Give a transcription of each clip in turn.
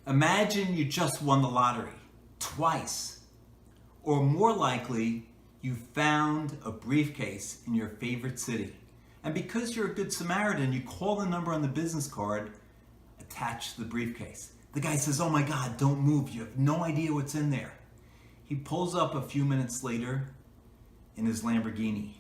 Imagine you just won the lottery twice, or more likely, you found a briefcase in your favorite city. And because you're a good Samaritan, you call the number on the business card attached to the briefcase. The guy says, "Oh my God, don't move. You have no idea what's in there." He pulls up a few minutes later in his Lamborghini.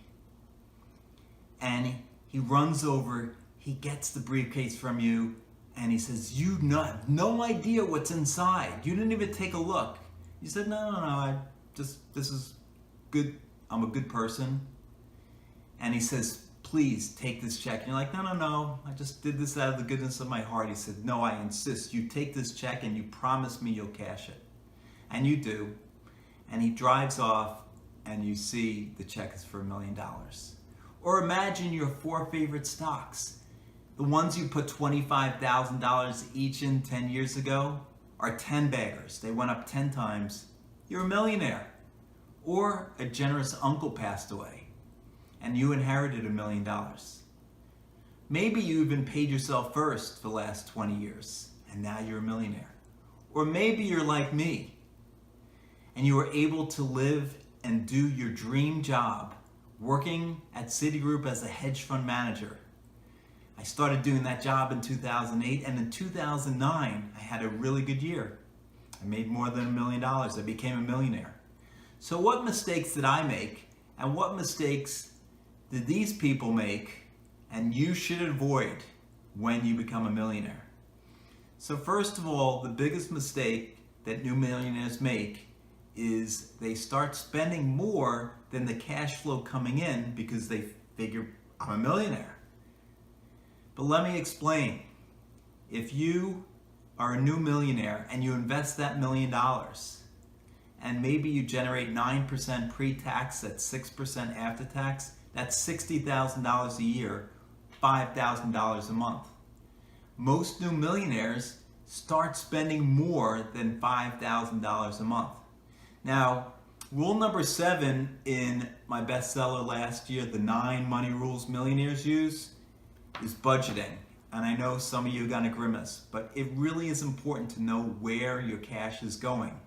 And he runs over, he gets the briefcase from you, and he says, "You have no idea what's inside. You didn't even take a look." You said, No, this is good. I'm a good person." And he says, "Please take this check." And you're like, No, I just did this out of the goodness of my heart." He said, "No, I insist. You take this check and you promise me you'll cash it." And you do. And he drives off and you see the check is for $1 million. Or imagine your 4 favorite stocks. The ones you put $25,000 each in 10 years ago are 10 baggers. They went up 10 times. You're a millionaire. Or a generous uncle passed away and you inherited $1 million. Maybe you even paid yourself first for the last 20 years and now you're a millionaire. Or maybe you're like me and you were able to live and do your dream job working at Citigroup as a hedge fund manager. I started doing that job in 2008, and in 2009, I had a really good year. I made more than $1 million. I became a millionaire. So what mistakes did I make, and what mistakes did these people make, and you should avoid when you become a millionaire? So first of all, the biggest mistake that new millionaires make is they start spending more than the cash flow coming in because they figure, I'm a millionaire. But let me explain. If you are a new millionaire and you invest that $1 million and maybe you generate 9% pre-tax, that's 6% after tax, that's $60,000 a year, $5,000 a month. Most new millionaires start spending more than $5,000 a month. Now, rule number 7 in my bestseller last year, The 9 Money Rules Millionaires Use, is budgeting. And I know some of you are going to grimace, but it really is important to know where your cash is going,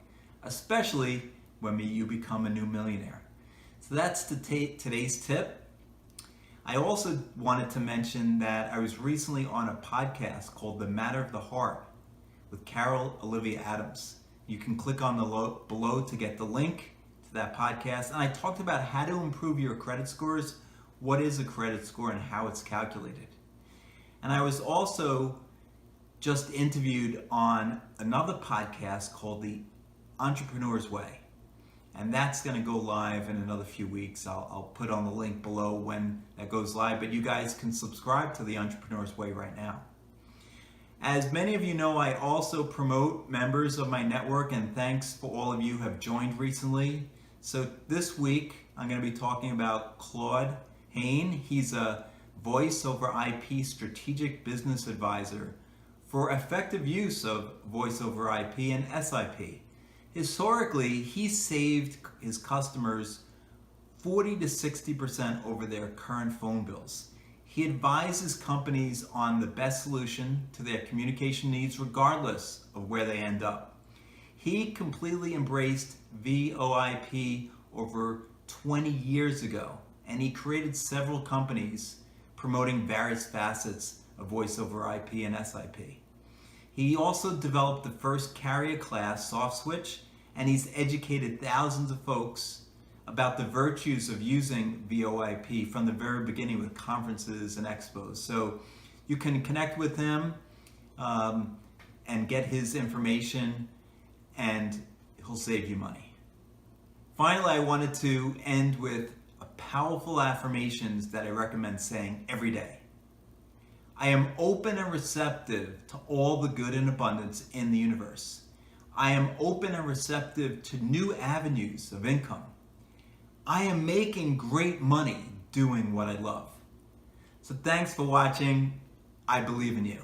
especially when you become a new millionaire. So that's today's tip. I also wanted to mention that I was recently on a podcast called The Matter of the Heart with Carol Olivia Adams. You can click on the below to get the link to that podcast. And I talked about how to improve your credit scores, what is a credit score, and how it's calculated. And I was also just interviewed on another podcast called The Entrepreneur's Way. And that's going to go live in another few weeks. I'll put on the link below when that goes live, but you guys can subscribe to The Entrepreneur's Way right now. As many of you know, I also promote members of my network, and thanks for all of you who have joined recently. So this week, I'm going to be talking about Claude Hain. He's a voice over IP strategic business advisor for effective use of voice over IP and SIP. Historically, he saved his customers 40 to 60% over their current phone bills. He advises companies on the best solution to their communication needs regardless of where they end up. He completely embraced VoIP over 20 years ago, and he created several companies promoting various facets of voice over IP and SIP. He also developed the first carrier class soft switch, and he's educated thousands of folks about the virtues of using VoIP from the very beginning with conferences and expos. So you can connect with him and get his information, and he'll save you money. Finally, I wanted to end with powerful affirmations that I recommend saying every day. I am open and receptive to all the good and abundance in the universe. I am open and receptive to new avenues of income. I am making great money doing what I love. So thanks for watching. I believe in you.